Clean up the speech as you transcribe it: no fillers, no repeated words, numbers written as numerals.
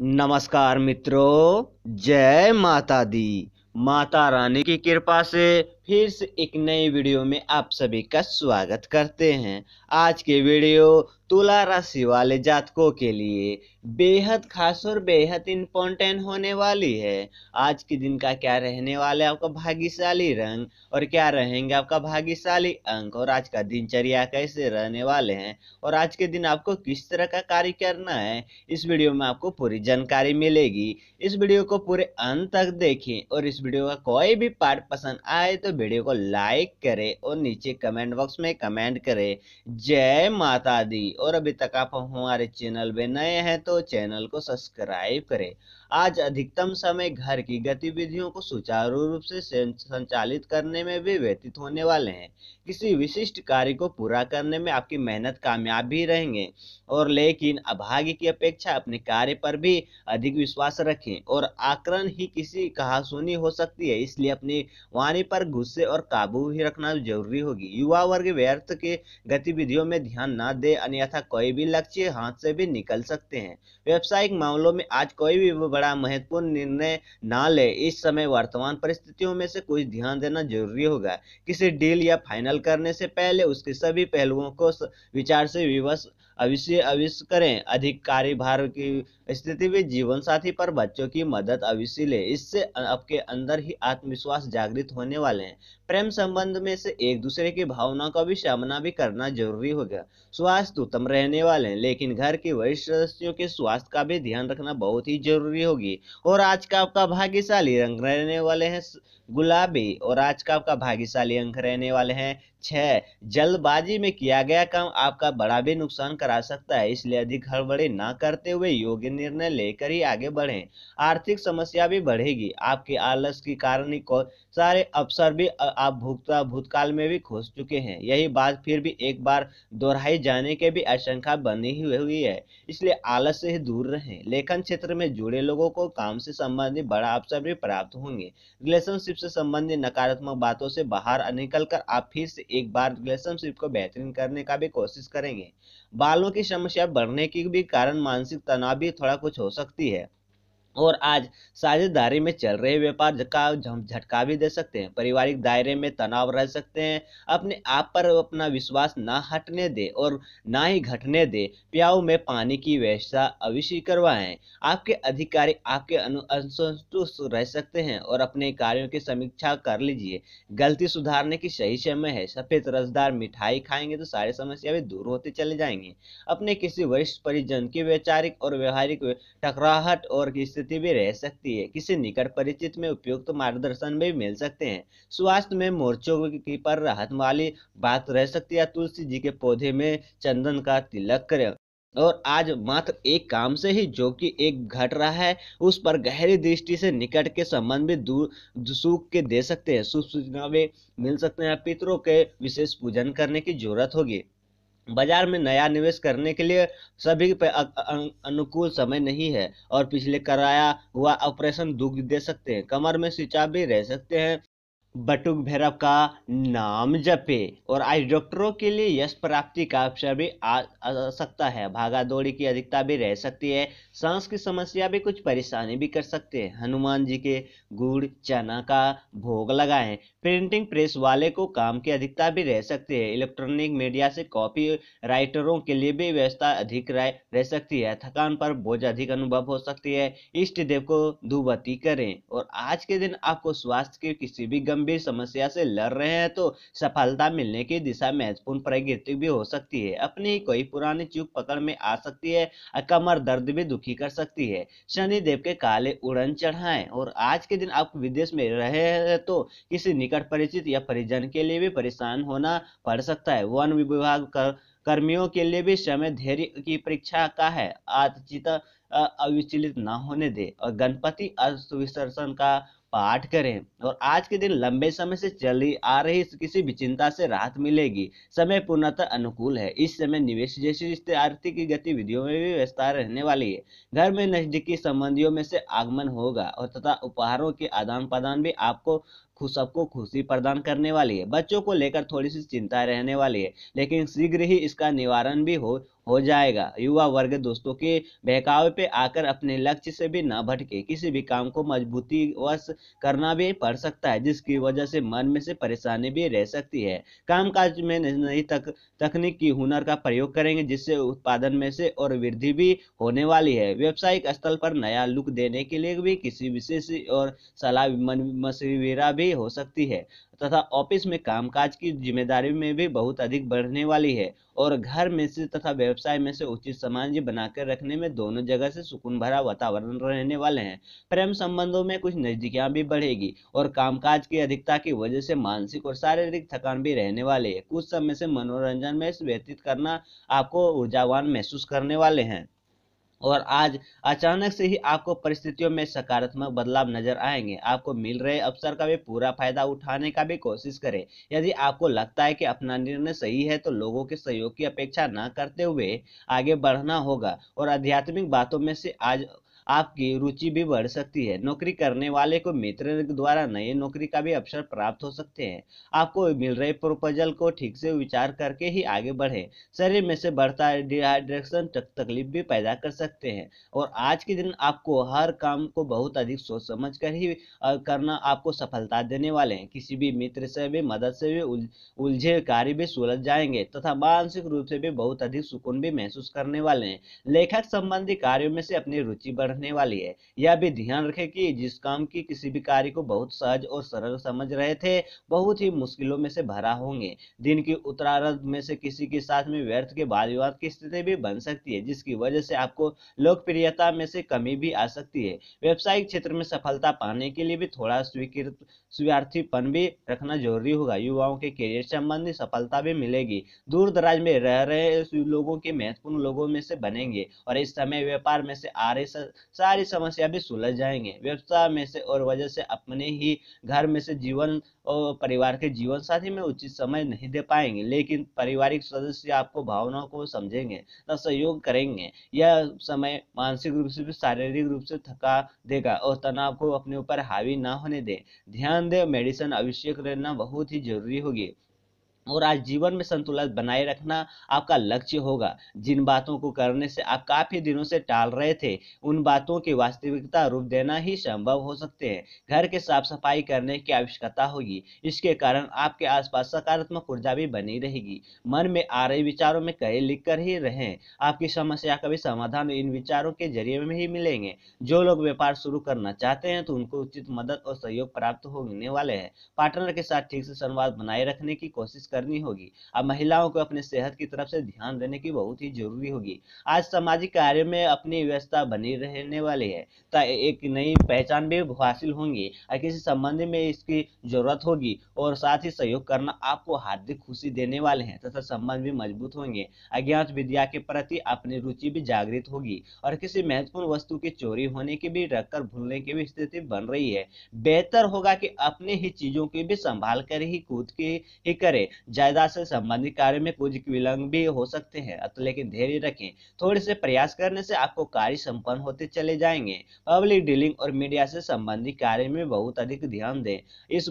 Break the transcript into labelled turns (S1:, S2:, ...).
S1: नमस्कार मित्रों, जय माता दी। माता रानी की कृपा से फिर से एक नई वीडियो में आप सभी का स्वागत करते हैं। आज के वीडियो तुला राशि वाले जातकों के लिए बेहद खास और बेहद इम्पोर्टेंट होने वाली है। आज के दिन का क्या रहने वाला है आपका भाग्यशाली रंग और क्या रहेंगे आपका भाग्यशाली अंक, और आज का दिनचर्या कैसे रहने वाले हैं और आज के दिन आपको किस तरह का कार्य करना है, इस वीडियो में आपको पूरी जानकारी मिलेगी। इस वीडियो को पूरे अंत तक देखें और इस वीडियो का कोई भी पार्ट पसंद आए तो वीडियो को लाइक करें और नीचे कमेंट बॉक्स में कमेंट करें जय माता दी। और अभी तक आप हमारे चैनल में नए हैं तो चैनल को सब्सक्राइब करें। आज अधिकतम समय घर की गतिविधियों को सुचारू रूप से संचालित करने में भी व्यतीत होने वाले हैं। किसी विशिष्ट कार्य को पूरा करने में आपकी मेहनत कामयाब भी रहेंगे, और लेकिन अभाग्य की अपेक्षा अपने कार्य पर भी अधिक विश्वास रखें और आकरण ही किसी कहासुनी हो सकती है, इसलिए अपनी वाणी पर गुस्से और काबू भी रखना जरूरी होगी। युवा वर्ग व्यर्थ के गतिविधियों में ध्यान न दे, अन्यथा कोई भी लक्ष्य हाथ से भी निकल सकते हैं। व्यवसायिक मामलों में आज कोई भी बड़ा महत्वपूर्ण निर्णय ना ले, इस समय वर्तमान परिस्थितियों में से कुछ ध्यान देना जरूरी होगा। किसी डील या फाइनल करने से पहले उसके सभी पहलुओं को विचार से विवश अवश्य करें। अधिक कार्यभार की स्थिति में जीवन साथी पर बच्चों की मदद अवश्य ले, इससे आपके अंदर ही आत्मविश्वास जागृत होने वाले हैं। प्रेम संबंध में से एक दूसरे की भावना का भी सामना भी करना जरूरी होगा। स्वास्थ्य उत्तम रहने वाले हैं, लेकिन घर के वरिष्ठ सदस्यों के स्वास्थ्य का भी ध्यान रखना बहुत ही जरूरी होगी। और आज का आपका भाग्यशाली रंग रहने वाले हैं गुलाबी, और आज का आपका भाग्यशाली अंक रहने वाले हैं 6। जल्दबाजी में किया गया काम आपका बड़ा भी नुकसान करा सकता है, इसलिए अधिक हड़बड़ी ना करते हुए योग्य निर्णय लेकर ही आगे बढ़ें। आर्थिक समस्या भी बढ़ेगी, आपके आलस के कारण ही सारे अवसर भी आप भूतकाल में भी खो चुके हैं। यही बात फिर भी एक बार दोहराई जाने के भी आशंका बनी हुई है, इसलिए आलस से ही दूर रहें। लेखन क्षेत्र में जुड़े लोगों को काम से संबंधित बड़ा अवसर भी प्राप्त होंगे। रिलेशनशिप से संबंधित नकारात्मक बातों से बाहर निकलकर आप फिर से एक बार रिलेशनशिप को बेहतरीन करने का भी कोशिश करेंगे। बालों की समस्या बढ़ने की भी कारण मानसिक तनाव भी थोड़ा कुछ हो सकती है, और आज साझेदारी में चल रहे व्यापार का झटका भी दे सकते हैं। पारिवारिक दायरे में तनाव रह सकते हैं। अपने आप पर अपना विश्वास ना हटने दे और ना ही घटने दे। प्याऊ में पानी की व्यवस्था अवश्य करवाएं। आपके अधिकारी आपके असंतुष्ट रह सकते हैं और अपने कार्यों की समीक्षा कर लीजिए। गलती सुधारने की सही समय है। सफेद रसदार मिठाई खाएंगे तो सारी समस्या भी दूर होते चले जाएंगे। अपने किसी वरिष्ठ परिजन की वैचारिक और व्यवहारिक टकराहट और की स्थिति भी रह सकती है। किसी निकट परिचित में उपयुक्त मार्गदर्शन भी मिल सकते हैं। स्वास्थ्य में मोर्चों की पर राहत वाली बात रह सकती है। तुलसी जी के पौधे में चंदन का तिलक करें, और आज मात्र एक काम से ही जो कि एक घट रहा है उस पर गहरी दृष्टि से निकट के संबंध भी दूर सुख के दे सकते हैं। शुभ सूचना भी मिल सकते हैं। पितरों के विशेष पूजन करने की जरूरत होगी। बाजार में नया निवेश करने के लिए सभी पे अनुकूल समय नहीं है, और पिछले कराया हुआ ऑपरेशन दुख दे सकते हैं। कमर में सिंचाव भी रह सकते हैं। बटुक भैरव का नाम जपे, और आज डॉक्टरों के लिए यश प्राप्ति का अवसर भी आ सकता है। भागा दौड़ी की अधिकता भी रह सकती है। सांस की समस्या भी कुछ परेशानी भी कर सकते हैं। हनुमान जी के गुड़ चना का भोग लगाएं। प्रिंटिंग प्रेस वाले को काम की अधिकता भी रह सकती है। इलेक्ट्रॉनिक मीडिया से कॉपी राइटरों के लिए भी व्यवस्था अधिक रह सकती है। थकान पर बोझ अधिक अनुभव हो सकती है। इष्ट देव को धूपबत्ती करें। और आज के दिन आपको स्वास्थ्य के किसी भी गंभीर समस्या से लड़ रहे हैं तो सफलता मिलने की दिशा में महत्वपूर्ण प्रगति भी हो सकती है। अपनी कोई पुरानी चूक पकड़ में आ सकती है। कमर दर्द भी दुखी कर सकती है। शनि देव के काले उड़न चढ़ाएं। और आज के दिन आप विदेश में रहे हैं तो किसी निकट परिचित या परिजन के लिए भी परेशान होना पड़ सकता है। वन विभाग कर्मियों के लिए भी समय धैर्य की परीक्षा का है। आतचित अविचलित ना होने दे, और गणपति विसर्जन का पाठ करें। और आज के दिन लंबे समय से चली आ रही किसी भी चिंता से राहत मिलेगी। समय पूर्णतः अनुकूल है। इस समय निवेश जैसी आर्थिक गतिविधियों में भी व्यस्तता रहने वाली है। घर में नजदीकी संबंधियों में से आगमन होगा, और तथा उपहारों के आदान प्रदान भी आपको सबको खुशी प्रदान करने वाली है। बच्चों को लेकर थोड़ी सी चिंता रहने वाली है, लेकिन शीघ्र ही इसका निवारण भी हो जाएगा। युवा वर्ग दोस्तों के बहकावे पे आकर अपने लक्ष्य से भी न भटके, किसी भी काम को मजबूती वश करना भी पड़ सकता है, जिसकी वजह से मन में से परेशानी भी रह सकती है। कामकाज में नई तकनीक की हुनर का प्रयोग करेंगे, जिससे उत्पादन में से और वृद्धि भी होने वाली है। व्यावसायिक स्थल पर नया लुक देने के लिए भी किसी विशेष और सलाह मशविरा भी हो सकती है, तथा ऑफिस में कामकाज की जिम्मेदारी में भी बहुत अधिक बढ़ने वाली है, और घर में से तथा व्यवसाय में से उचित सामंजस्य बनाकर रखने में दोनों जगह से सुकून भरा वातावरण रहने वाले हैं। प्रेम संबंधों में कुछ नजदीकियां भी बढ़ेगी, और कामकाज की अधिकता की वजह से मानसिक और शारीरिक थकान भी रहने वाली है। कुछ समय से मनोरंजन में व्यतीत करना आपको ऊर्जावान महसूस करने वाले हैं, और आज अचानक से ही आपको परिस्थितियों में सकारात्मक बदलाव नजर आएंगे। आपको मिल रहे अवसर का भी पूरा फायदा उठाने का भी कोशिश करें। यदि आपको लगता है कि अपना निर्णय सही है, तो लोगों के सहयोग की अपेक्षा न करते हुए आगे बढ़ना होगा, और आध्यात्मिक बातों में से आज आपकी रुचि भी बढ़ सकती है। नौकरी करने वाले को मित्र द्वारा नई नौकरी का भी अवसर प्राप्त हो सकते हैं। आपको मिल रहे प्रपोजल को ठीक से विचार करके ही आगे बढ़े। शरीर में से बढ़ता डिहाइड्रेशन तकलीफ भी पैदा कर सकते हैं, और आज के दिन आपको हर काम को बहुत अधिक सोच समझ कर ही करना आपको सफलता देने वाले हैं। किसी भी मित्र से भी मदद से भी उलझे कार्य भी सुलझ जाएंगे, तथा मानसिक रूप से भी बहुत अधिक सुकून भी महसूस करने वाले हैं। लेखक संबंधी कार्यों में से अपनी रुचि बढ़ने वाली है। यह भी ध्यान रखें कि जिस काम की किसी भी कार्य को बहुत सहज और सरल समझ रहे थे, बहुत ही मुश्किलों में से भरा होंगे। दिन की उत्तरार्ध में से किसी के साथ में व्यर्थ के वाद विवाद की स्थिति भी बन सकती है, जिसकी वजह से आपको लोकप्रियता में से कमी भी आ सकती है। व्यावसायिक क्षेत्र में सफलता पाने के लिए भी थोड़ा स्वार्थीपन भी रखना जरूरी होगा। युवाओं के करियर संबंधी सफलता भी मिलेगी। दूर दराज में रह रहे लोगों के महत्वपूर्ण लोगों में से बनेंगे, और इस समय व्यापार में से आ रही सारी समस्या भी सुलझ जाएंगे। व्यवसाय में से और वजह से अपने ही घर में से जीवन और परिवार के जीवन साथी में उचित समय नहीं दे पाएंगे, लेकिन पारिवारिक सदस्य आपको भावनाओं को समझेंगे तथा सहयोग करेंगे। यह समय मानसिक रूप से भी शारीरिक रूप से थका देगा, और तनाव को अपने ऊपर हावी ना होने दे। ध्यान दे, मेडिसिन आवश्यक रहना बहुत ही जरूरी होगी, और आज जीवन में संतुलन बनाए रखना आपका लक्ष्य होगा। जिन बातों को करने से आप काफी दिनों से टाल रहे थे, उन बातों की वास्तविकता रूप देना ही संभव हो सकते हैं। घर के साफ सफाई करने की आवश्यकता होगी, इसके कारण आपके आसपास सकारात्मक ऊर्जा भी बनी रहेगी। मन में आ रहे विचारों में कहे लिख कर ही रहें। आपकी समस्या का भी समाधान इन विचारों के जरिए में ही मिलेंगे। जो लोग व्यापार शुरू करना चाहते हैं, तो उनको उचित मदद और सहयोग प्राप्त होने वाले हैं। पार्टनर के साथ ठीक से संवाद बनाए रखने की कोशिश करनी होगी। अब महिलाओं को अपने सेहत की तरफ से ध्यान देने की बहुत ही जरूरी होगी। आज सामाजिक कार्य में अपनी व्यवस्था बनी रहने वाली है, तो एक नई पहचान भी हासिल होंगी, और किसी संबंध में इसकी जरूरत होगी, और साथ ही सहयोग करना आपको हार्दिक खुशी देने वाले हैं, तथा संबंध भी मजबूत होंगे। अज्ञात विद्या के प्रति अपनी रुचि भी जागृत होगी, और किसी महत्वपूर्ण वस्तु की चोरी होने की भी रखकर भूलने की भी स्थिति बन रही है। बेहतर होगा कि अपने ही चीजों की भी संभाल कर ही खुद की ही करे। जायदाद से संबंधित कार्य में कुछ विलंब भी हो सकते हैं, लेकिन धैर्य रखें। थोड़े से प्रयास करने से आपको कार्य संपन्न होते चले जाएंगे। पब्लिक डीलिंग और मीडिया से संबंधित कार्य में बहुत अधिक ध्यान दें। इस